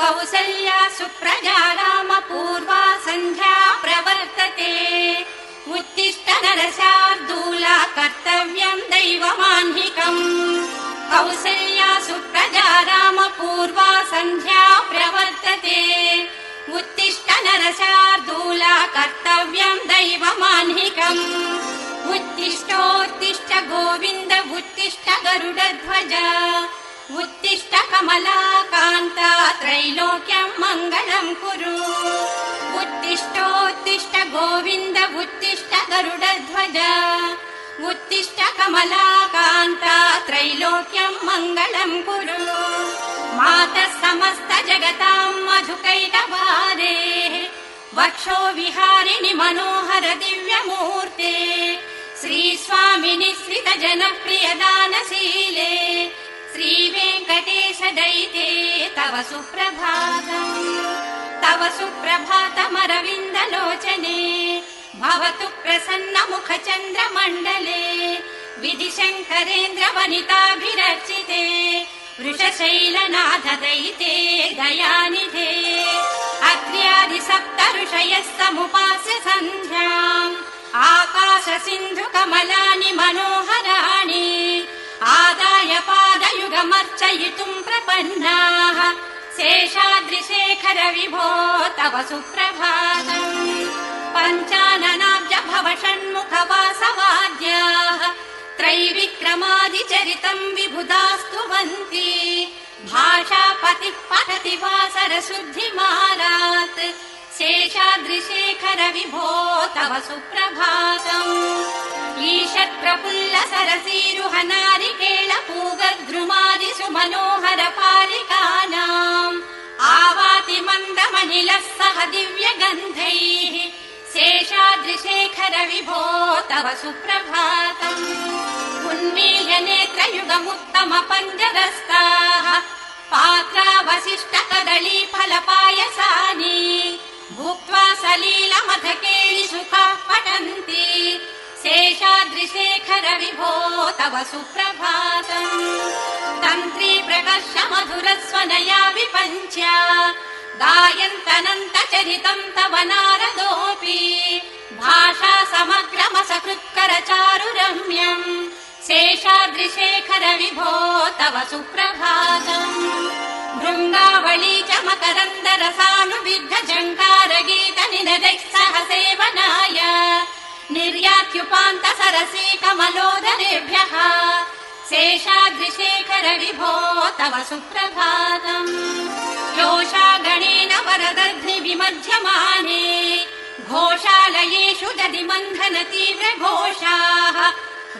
कौसल्या सुप्रजा रामपूर्वा सन्ध्या प्रवर्तते उत्तिष्ठ नरशार्दूला कर्तव्यं दैवमाह्निकम् कौसल्या सुप्रजा रामपूर्वा सन्ध्या प्रवर्तते उत्तिष्ठ नरशार्दूला कर्तव्यं दैवमाह्निकम् उत्तिष्ठोत्तिष्ठ गोविन्द उत्तिष्ठ गरुडध्वज उत्तिष्ठ कमलाकान्ता त्रैलोक्यं मङ्गलं कुरु उत्तिष्ठोत्तिष्ठ गोविन्द उत्तिष्ठ गरुडध्वज उत्तिष्ठ कमलाकान्ता त्रैलोक्यं मङ्गलं कुरु मातः समस्त जगतां मधुकैटभारे वक्षो विहारिणि मनोहर दिव्यमूर्ते श्रीस्वामिनि श्रित जनप्रिय दानशीले श्रीवेङ्कटेश दयिते तव सुप्रभातमरविन्दलोचने भवतु प्रसन्न मुख चन्द्रमण्डले विधिशङ्करेन्द्र वनिताभिरर्चिते वृषशैलनाथ दयिते दयानिधे अग्र्यादि सप्त ऋषयः समुपास्य सन्ध्याम् आकाश सिन्धु कमलानि मनोहराणि आदाय पादयुगमर्चयितुम् प्रपन्नाः शेषाद्रिशेखर विभो तव सुप्रभातम् पञ्चाननाब्ज भव षण्मुख वासवाद्याः त्रैविक्रमादिचरितम् विबुधास्तुवन्ति भाषापतिः पठति वासर शुद्धिमारात् शेषाद्रिशेखर विभो तव सुप्रभातम् ईषत् प्रफुल्ल सरसीरुह नारिकेळ पूगद्रुमादि सुमनोहर पालिकानाम् आवाति मन्दमनिलः सह दिव्य गन्धैः शेषाद्रिशेखर विभो तव सुप्रभातम् उन्मील्य नेत्रयुगमुत्तम पञ्जरस्ताः पात्रावशिष्ट कदली फलपायसानि भुक्त्वा सलीलमधकेळि सुखाः पठन्ति शेषाद्रिशेखर विभो तव सुप्रभातम् तन्त्री प्रकर्ष मधुरस्वनया विपञ्च्या गायन्तनन्त चरितम् तव नारदोऽपि भाषा समग्रमसकृत्कर चारुरम्यम् शेषाद्रिशेखर विभो तव सुप्रभातम् भृङ्गावळी च मकरन्द रसानुविद्ध झङ्कार गीत निनदैः सह सेवनाय निर्यात्युपान्त सरसी कमलोदरेभ्यः शेषाद्रिशेखर विभो तव सुप्रभातम् योषागणेन वरदध्नि विमध्यमाने घोषालयेषु दधिमन्थन तीव्र घोषाः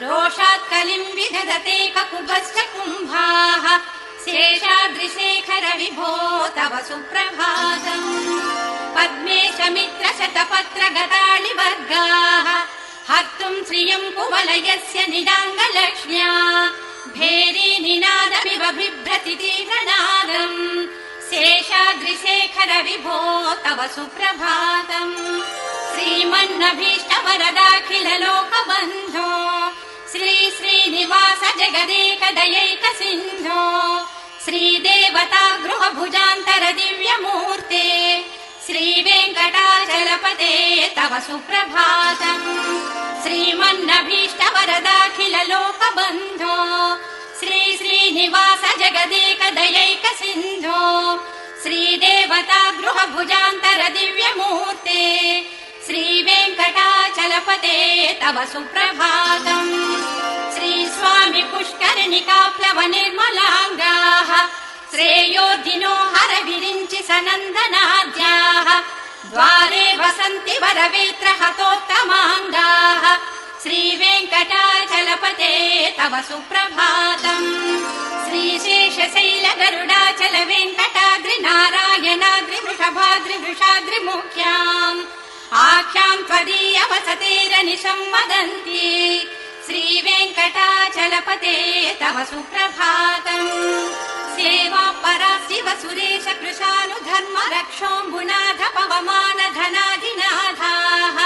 रोषात् कलिम् विदधते ककुभश्च कुम्भाः शेषाद्रिशेखर विभो तव सुप्रभातम् पद्मेश मित्र शतपत्र गताळिवर्गाः हर्तुम् श्रियम् कुवलयस्य निडाङ्गलक्ष्म्या भेरी निनादमिव बिभ्रति तीव्रनादम् शेषाद्रिशेखर विभो तव सुप्रभातम् श्रीमन्नभीष्टवरदाखिल लोकबन्धो श्री श्रीनिवास जगदेक दयैक सिन्धो श्रीदेवता गृहभुजान्तर दिव्यमूर्ते श्रीवेङ्कटाचलपते तव सुप्रभातम् श्रीमन्नभीष्टवरदाखिल लोकबन्धो श्री श्रीनिवास जगदेक दयैक सिन्धो श्रीदेवता गृहभुजान्तर दिव्यमूर्ते श्रीवेङ्कटाचलपते तव सुप्रभातम् श्रीस्वामि पुष्करिणिकाप्लव निर्मलाङ्गाः श्रेयोधिनो हर विरिञ्चि सनन्दनाद्याः द्वारे वसन्ति वरवेत्र हतोत्तमाङ्गाः श्रीवेङ्कटाचलपते तव सुप्रभातम् श्रीशेषशैल गरुडाचल वेङ्कटाद्रि नारायणाद्रि वृषभाद्रि वृषाद्रिमुख्याम् आख्याम् त्वदीय वसतेरनिशम् वदन्ति श्रीवेङ्कटाचलपते तव सुप्रभातम् सेवा परा शिव सुरेश कृशानुधर्म रक्षोऽम्बुनाथ पवमान धनाधिनाथाः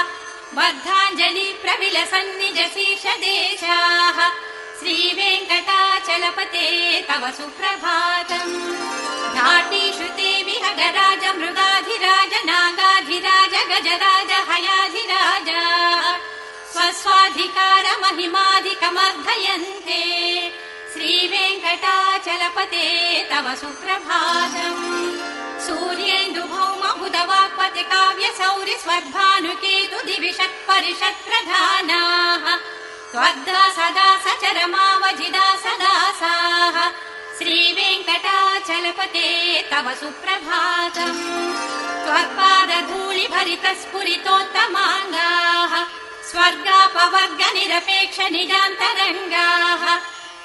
बद्धाञ्जलि प्रविलसन्निज शीर्ष देशाः श्रीवेङ्कटाचलपते तव सुप्रभातम् घाटी श्रुते विहग महिमाधिकार महिमाधिकमर्धयन्ते श्रीवेङ्कटाचलपते तव सुप्रभातम् सूर्येन्दुभौम बुधवाक्पति काव्य सौरि स्वर्भानुकेतु दिविषत् परिषत् प्रधानाः त्वद्दा सदा सचरमावजिदा सदासाः श्रीवेङ्कटाचलपते तव सुप्रभातम् त्वत्पादधूलि भरित स्फुरितोत्तमाङ्गाः स्वर्गापवर्ग निरपेक्ष निजान्तरङ्गाः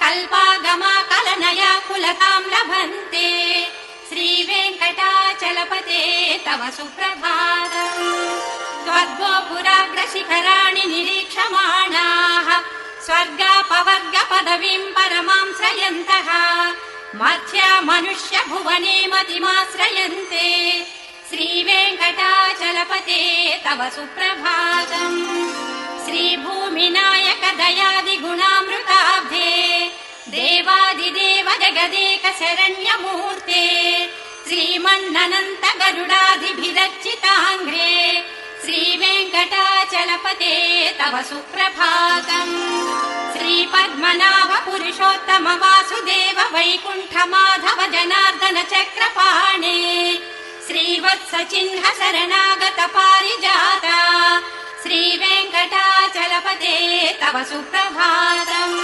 कल्पागमा कलनया कुलताम् लभन्ते श्रीवेङ्कटाचलपते तव सुप्रभातम् त्वद्गोपुराग्रशिखराणि निरीक्षमाणाः स्वर्गापवर्ग पदवीम् परमाम् श्रयन्तः मध्या मनुष्य भुवने मतिमाश्रयन्ते श्रीवेङ्कटाचलपते तव सुप्रभातम् श्रीभूमिनायक दयादिगुणामृताब्धे देवादिदेव जगदेक शरण्यमूर्ते श्रीमन्ननन्त गरुडादिभिरर्चिताङ्घ्रे श्रीवेङ्कटाचलपते तव सुप्रभातम् श्रीपद्मनाभ पुरुषोत्तम वासुदेव वैकुण्ठ माधव जनार्दन चक्रपाणे श्रीवत्स चिह्न शरणागत पारिजाता श्रीवेङ्कटाचलपते तव सुप्रभातम्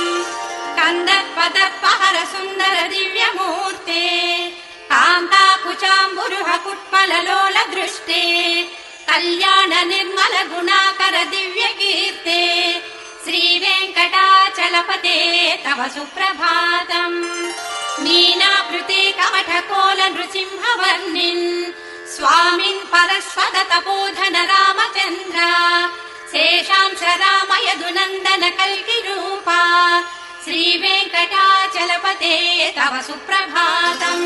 कन्दर्पदर्पहर सुन्दर दिव्यमूर्ते कान्ताकुचाम्बुरुह कुट्मललोल दृष्टे कल्याण निर्मल गुणाकर दिव्यकीर्ते श्रीवेङ्कटाचलपते तव सुप्रभातम् मीनाभृते कमठकोल नृसिंहवर्णिन् स्वामिन् परस्वद तपोधन रामचन्द्र शेषांश राम यदुनन्दन कल्किरूपा श्रीवेङ्कटाचलपते तव सुप्रभातम्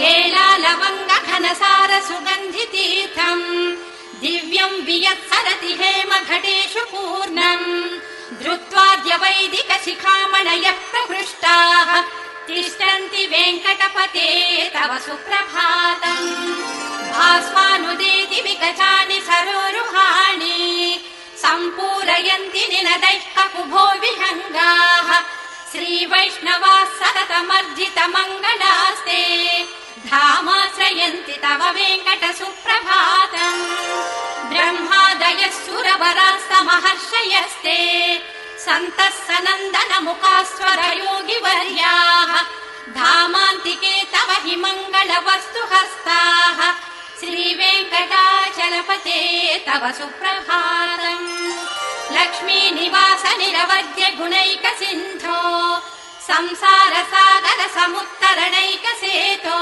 येलालवङ्ग घनसार सुगन्धितीर्थम् दिव्यम् वियत्सरति हेम घटेषु पूर्णम् धृत्वाद्य वैदिक शिखामणयः प्रहृष्टाः तिष्ठन्ति वेङ्कटपते तव सुप्रभातम् भास्वानुदेति विकचानि सरोरुहाणि सम्पूरयन्ति निनदैः ककुभो विहङ्गाः श्रीवैष्णवाः सततमर्जित मङ्गलास्ते धामाश्रयन्ति तव वेङ्कट सुप्रभातम् ब्रह्मादयः सुरवरास्तमहर्षयस्ते सन्तः सनन्दन मुखास्वर योगिवर्याः धामान्तिके तव हि मङ्गलवस्तु हस्ताः श्रीवेङ्कटाचलपते तव सुप्रभातम् लक्ष्मी निवास निरवद्य गुणैक सिन्धो संसार सागर समुत्तरणैक सेतो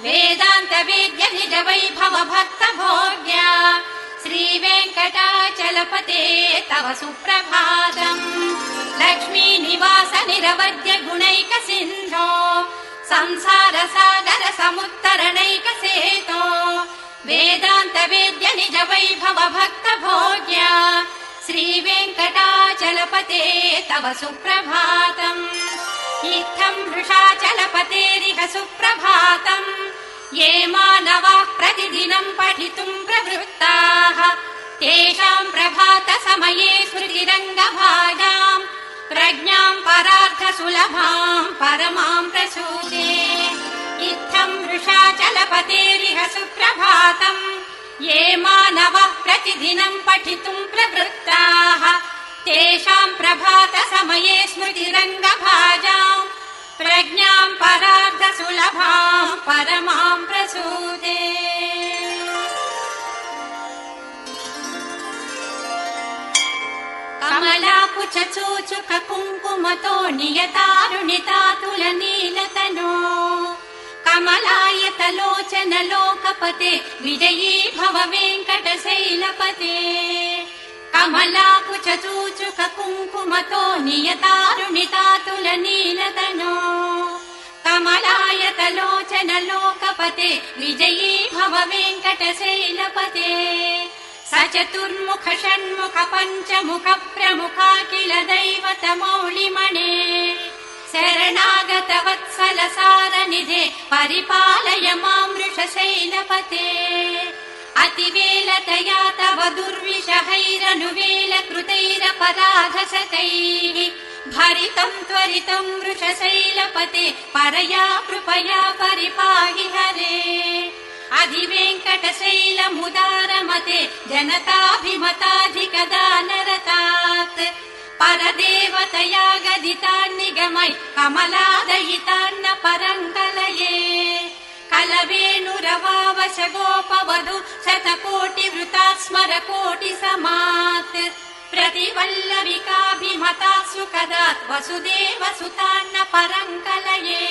वेदान्त वेद्य निज वैभव भक्त भोग्या श्रीवेङ्कटाचलपते तव सुप्रभातम् लक्ष्मी निवास निरवद्य गुणैक सिन्धो संसार सागर समुत्तरणैक सेतो वेदान्त वेद्य निज वैभव भक्त भोग्या श्रीवेङ्कटाचलपते तव सुप्रभातम् इत्थम् वृषाचलपतेरिह सुप्रभातम् ये मानवाः प्रतिदिनम् पठितुम् प्रवृत्ताः तेषाम् प्रभात समये स्मृतिरङ्गभाजाम् प्रज्ञाम् परार्थ सुलभाम् परमाम् प्रसूते इत्थम् वृषाचलपतेरिह सुप्रभातम् ये मानवः प्रतिदिनम् पठितुम् प्रवृत्ताः तेषाम् प्रभात समये स्मृतिरङ्गभाजाम् प्रज्ञाम् परार्थ सुलभाम् परमाम् प्रसूते कमलाकुच चूचुक कुङ्कुमतो नियतारुणितातुल नीलतनो कमलायत लोचन लोकपते विजयी भव वेङ्कटशैलपते कमलाकुच चूचुक कुङ्कुमतो नियतारुणितातुल नीलतनो कमलायत लोचन लोकपते विजयी भव वेङ्कटशैलपते स चतुर्मुख षण्मुख पञ्चमुख प्रमुखा किल दैवत मौलिमणे शरणागत वत्सल सारनिधे परिपालय मां वृषशैलपते अतिवेलतया तव दुर्विषहैरनुवेलकृतैरपराधशतैः भरितम् त्वरितम् वृषशैलपते परया कृपया परिपाहि हरे अधिवेङ्कटशैलमुदारमते जनताभिमताधिकदानरतात् परदेवतया गदितान्निगमै कमलादयितान्न परङ्कलये कलवेणुरवावशगोपवधु शतकोटिवृता स्मरकोटिसमात् प्रतिवल्लविकाभिमता सुखदात् वसुदेवसुतान्न परङ्कलये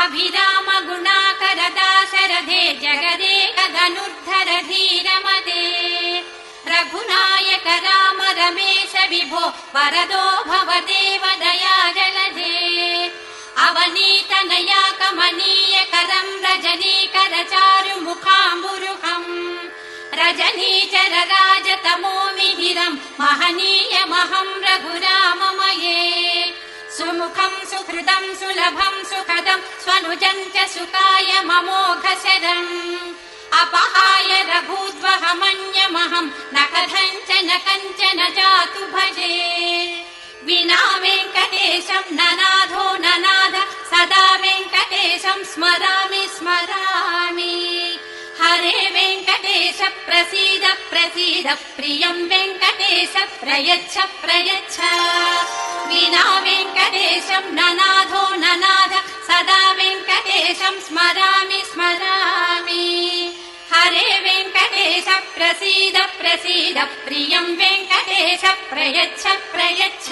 अभिराम गुणाकर दाशरथे जगदेकधनुर्धर धीरमते रघुनायक राम रमेश विभो वरदो भव देव दया जलधे अवनीतनया कमनीय करं रजनीकर चारु मुखाम्बुरुहम् रजनीचर राजतमो मिहिरम् महनीयमहं रघुराममये सुमुखं सुहृदं सुलभं सुखदं स्वनुजं च सुखाय ममोघशरम् अपहाय रघूद्वहमन्यमहं न कथञ्चन कञ्चन जातु भजे विना वेङ्कटेशं ननाथो ननाथ सदा वेङ्कटेशं स्मरामि स्मरामि हरे वेङ्कटेश प्रसीद प्रसीद प्रियं वेङ्कटेश प्रयच्छ प्रयच्छ विना वेङ्कटेशं ननाथो ननाथ सदा वेङ्कटेशं स्मरामि स्मरामि हरे वेङ्कटेश प्रसीद प्रसीद प्रियं वेङ्कटेश प्रयच्छ प्रयच्छ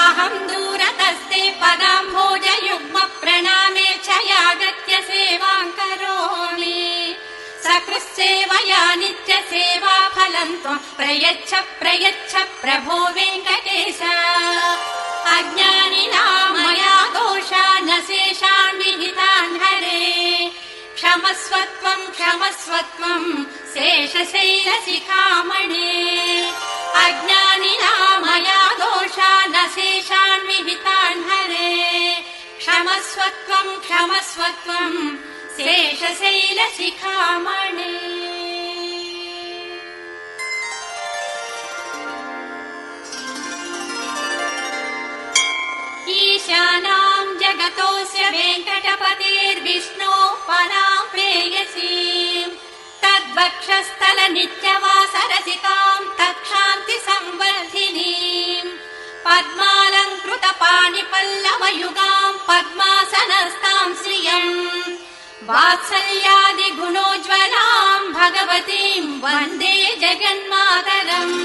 अहं दूरतस्ते पदाम्भोजयुग्म प्रणामे च यागत्य सेवां करोमि सकृत्सेवया नित्यसेवा फलं त्वं प्रयच्छ प्रयच्छ प्रभो वेङ्कटेश अज्ञानिनां मया दोषा न शेषान् विहितान् हरे क्षमस्वत्वं क्षमस्वत्वं शेषशैलशिखामणे अज्ञानिनां मया दोषा न शेषान् विहितान् हरे क्षमस्वत्वं क्षमस्वत्वं शेषशैलशिखामणे ईशानां जगतोऽस्य वेङ्कटपतेर्विष्णोः परां प्रेयसीं तद्वक्षस्थल नित्यवासरसिकां तत्क्षान्ति संवर्धिनीं पद्मालङ्कृत पाणिपल्लवयुगां पद्मासनस्तां श्रियम् वात्सल्यादिगुणोज्ज्वलां भगवतीं वन्दे जगन्मातरम्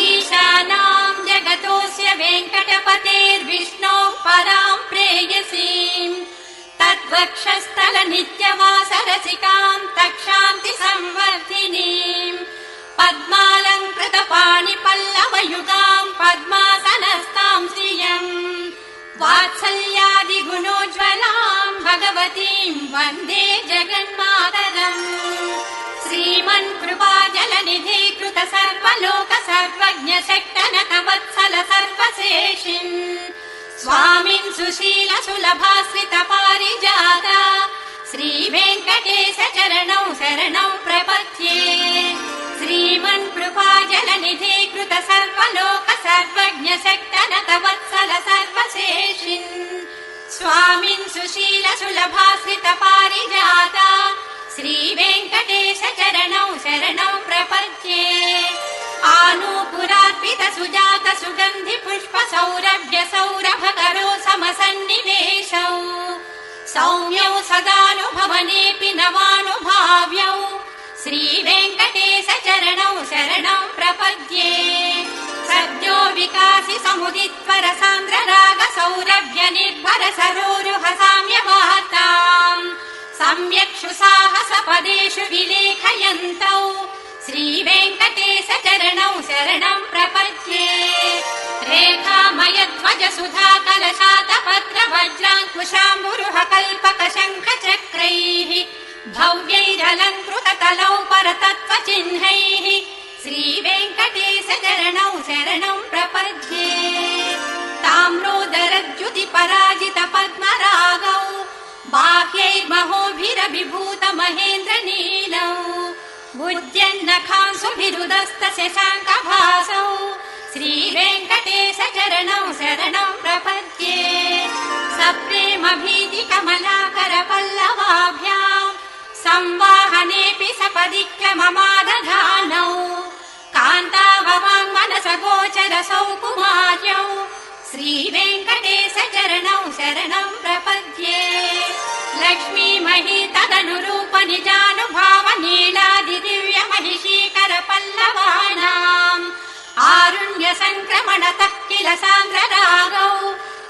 ईशानां जगतोऽस्य वेङ्कटपतेर्विष्णोः परां प्रेयसीं तद्वक्षस्थल नित्यवासरसिकां तत्क्षान्ति संवर्धिनीं पद्मालङ्कृत पाणिपल्लवयुगां पद्मासनस्तां श्रियम् वात्सल्यादिगुणोज्ज्वलां भगवतीं वन्दे जगन्मातरम् श्रीमन्कृपाजलनिधे कृत सर्वलोक सर्वज्ञ शक्तनकवत्सल सर्वशेषिन् स्वामिन् सुशील सुलभाश्रित पारिजाता श्रीवेङ्कटेश चरणौ शरणौ प्रपद्ये श्रीमन्कृपाजलनिधे कृत सर्वलोक सर्वज्ञ शक्तनकवत्सल सर्वशेषिन् स्वामिन् सुशील सुलभाश्रित पारिजाता श्रीवेङ्कटेश चरणौ शरणौ प्रपद्ये आनूपुरार्पित सुजात सुगन्धि पुष्प सौरभ्य सौरभकरो समसन्निवेशौ सौम्यौ सदानुभवनेऽपि नवानुभाव्यौ श्रीवेङ्कटेश चरणौ शरणौ प्रपद्ये सद्यो विकासि समुदित्वर सान्द्र राग सौरभ्य निर्भर सरोरुह साम्यवार्ताम् सम्यक्षु साहस पदेषु विलेखयन्तौ श्रीवेङ्कटेश चरणौ शरणं प्रपद्ये रेखामय ध्वज सुधा कलशात पत्र वज्राङ्कुशाम्बुरुह कल्पक शङ्ख चक्रैः भव्यैरलङ्कृत तलौ परतत्त्वचिह्नैः श्रीवेङ्कटेश चरणौ शरणं प्रपद्ये ताम्रोदरद्युति पराजित पद्मरागौ बाह्यैर्महोभिरभिभूत महेन्द्र नीलौ भुज्यन्नखांसुभिरुदस्तशशाङ्कभासौ श्रीवेङ्कटेश चरणौ शरणं प्रपद्ये सप्रेमभीतिकमलाकरपल्लवाभ्याम् संवाहनेऽपि सपदिक्रममादधानौ कान्ताववाङ्मनसगोचरसौ कुमार्यौ श्रीवेङ्कटेश चरणौ शरणं प्रपद्ये लक्ष्मीमही तदनुरूप निजानुभाव नीलादिदिव्य महिषीकर पल्लवानाम् आरुण्य संक्रमणतः किल सान्द्ररागौ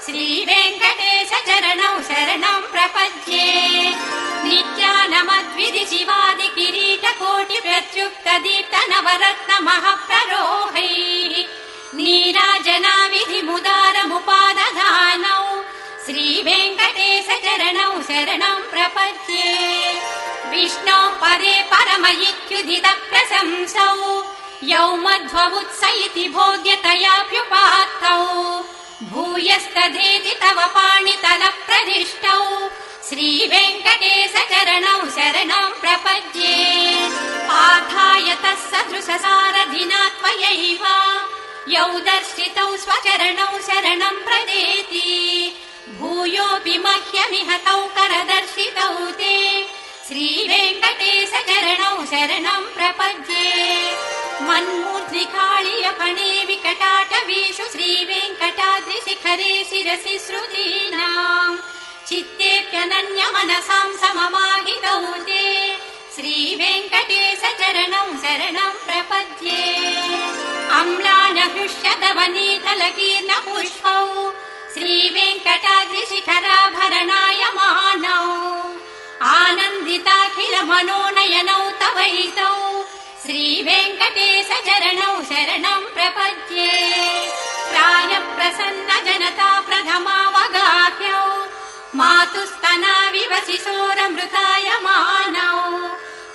श्रीवेङ्कटेश चरणौ शरणं प्रपद्ये नित्यानमद्विधि शिवादि किरीट कोटि प्रत्युक्त दीप्त नवरत्न महप्ररोहैः नीराजनाविधि मुदारमुपादधानौ श्रीवेङ्कटेश चरणौ शरणं प्रपद्ये विष्णौ परे परम इत्युदित प्रशंसौ यौ मध्वमुत्स इति भोग्यतयाप्युपात्तौ भूयस्तधेति तव पाणितल प्रदिष्टौ श्रीवेङ्कटेश चरणौ शरणं प्रपद्ये आधाय तः सदृशसारथिना त्वयैव यौ दर्शितौ स्वचरणौ शरणं प्रदेति भूयोऽपि मह्यमिह तौ करदर्शितौ ते श्रीवेङ्कटेश चरणौ शरणं प्रपद्ये मन्मूर्ध्निकाळीयपणे विकटाटवीषु श्रीवेङ्कटाद्रिशिखरे शिरसि श्रुतीनाम् चित्तेऽप्यनन्यमनसां सममाहितौ ते श्रीवेङ्कटेश चरणं शरणं प्रपद्ये अम्लानहृष्यदवनीतलकीर्णपुष्पौ श्रीवेङ्कटाद्रिशिखराभरणायमानौ आनन्दिताखिल मनोनयनौ तवैतौ श्रीवेङ्कटेश चरणौ शरणं प्रपद्ये प्रायप्रसन्न जनता प्रथमावगाह्यौ मातुस्तनाविव शिशोरमृतायमानौ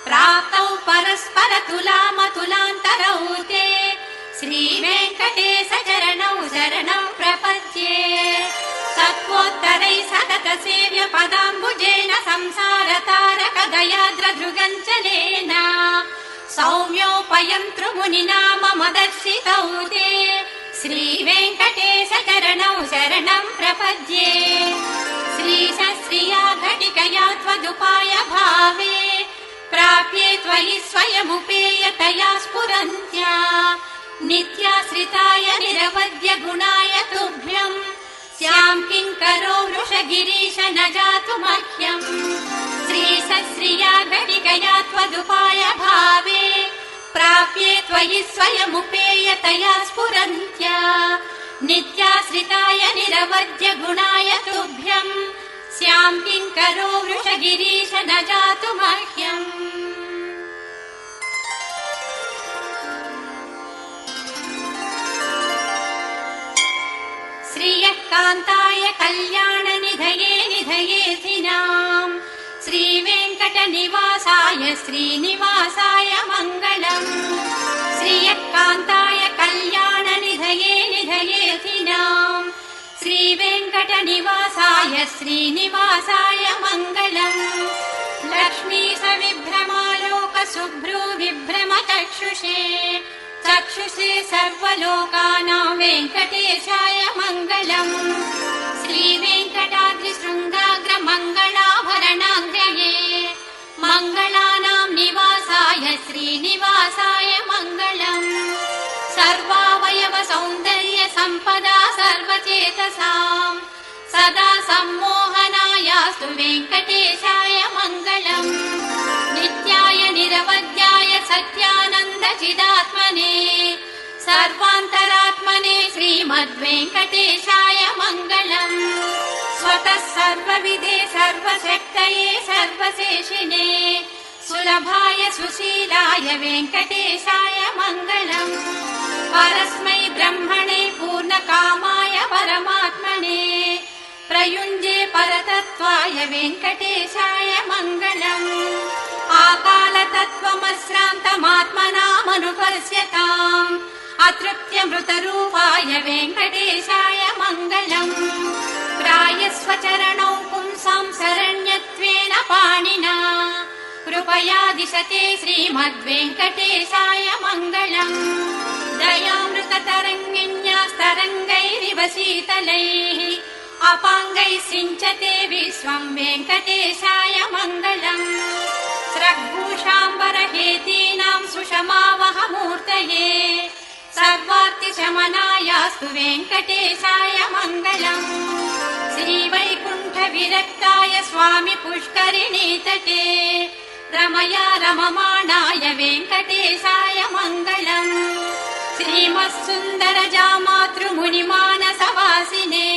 प्राप्तौ परस्पर तुलामतुलान्तरौ ते श्रीवेङ्कटेश चरणौ शरणं प्रपद्ये सत्त्वोत्तरै सतत सेव्य पदाम्बुजेन संसार तारक दयाद्रधृगञ्चलेन सौम्योपयन्तृमुनिना मम दर्शितौ ते श्रीवेङ्कटेश चरणौ शरणं प्रपद्ये श्रीशश्रिया घटिकया त्वदुपाय भावे प्राप्ये त्वयि स्वयमुपेयतया स्फुरन्त्या नित्याश्रिताय निरवद्य गुणाय तुभ्यम् स्यां किङ्करो वृषगिरीश न जातु मह्यम् श्रीशश्रिया घटिकया त्वदुपाय भावे प्राप्ये त्वयि स्वयमुपेयतया स्फुरन्त्या नित्याश्रिताय निरवद्य गुणाय तुभ्यम् स्यां किङ्करो वृषगिरीश न जातु मह्यम् श्रियः कान्ताय कल्याण निधये निधयेऽर्थिनाम् श्रीवेङ्कटनिवासाय श्रीनिवासाय मङ्गलम् श्रियः कान्ताय कल्याण निधये निधयेऽर्थिनाम् श्रीवेङ्कटनिवासाय श्रीनिवासाय मङ्गलम् लक्ष्मी सविभ्रमालोक शुभ्रू विभ्रम चक्षुषे चक्षुषे सर्वलोकानां वेङ्कटेशाय मङ्गलम् श्रीवेङ्कटाद्रिशृङ्गाग्र मङ्गलाभरणाङ्ग्रये मङ्गलानां निवासाय श्रीनिवासाय मङ्गलम् सर्वावयव सौन्दर्य सम्पदा सर्वचेतसाम् सदा सम्मोहनायास्तु वेङ्कटेशाय मङ्गलम् नित्याय निरवध्याय सत्यानन्द चिदात्मने सर्वान्तरात्मने श्रीमद्वेङ्कटेशाय मङ्गलम् स्वतः सर्वविधे सर्वशक्तये सर्वशेषिने सुलभाय सुशीलाय वेङ्कटेशाय मङ्गलम् परस्मै ब्रह्मणे पूर्णकामाय परमात्मने प्रयुञ्जे परतत्त्वाय वेङ्कटेशाय मङ्गलम् आकालतत्त्वमश्रान्तमात्मनामनुपश्यताम् अतृप्त्यमृतरूपाय वेङ्कटेशाय मङ्गलम् प्रायस्वचरणौ पुंसां शरण्यत्वेन पाणिना कृप त्वया दिशते श्रीमद्वेङ्कटेशाय मङ्गलम् दयामृततरङ्गिन्यास्तरङ्गैरिव शीतलैः अपाङ्गैः सिञ्चते विश्वम् वेङ्कटेशाय मङ्गलम् स्रग्भूषाम्बरहेतीनाम् सुषमावहमूर्तये सर्वार्तिशमनायास्तु वेङ्कटेशाय मङ्गलम् श्रीवैकुण्ठविरक्ताय स्वामि पुष्करिणीतटे रमया रममाणाय वेङ्कटेशाय मङ्गलम् श्रीमत्सुन्दरजामातृमुनिमानसवासिने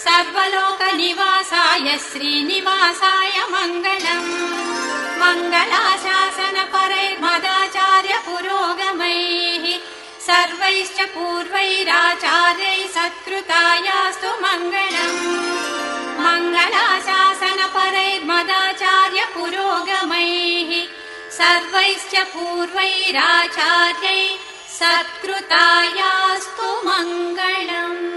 सर्वलोकनिवासाय श्रीनिवासाय मङ्गलम् मङ्गलाशासनपरैर्मदाचार्य पुरोगमैः सर्वैश्च पूर्वैराचार्यैः सत्कृतायास्तु मङ्गलम् मङ्गलाशासनपरैर्मदाचार्य पुरोगमैः सर्वैश्च पूर्वैराचार्यैः सत्कृतायास्तु मङ्गलम्।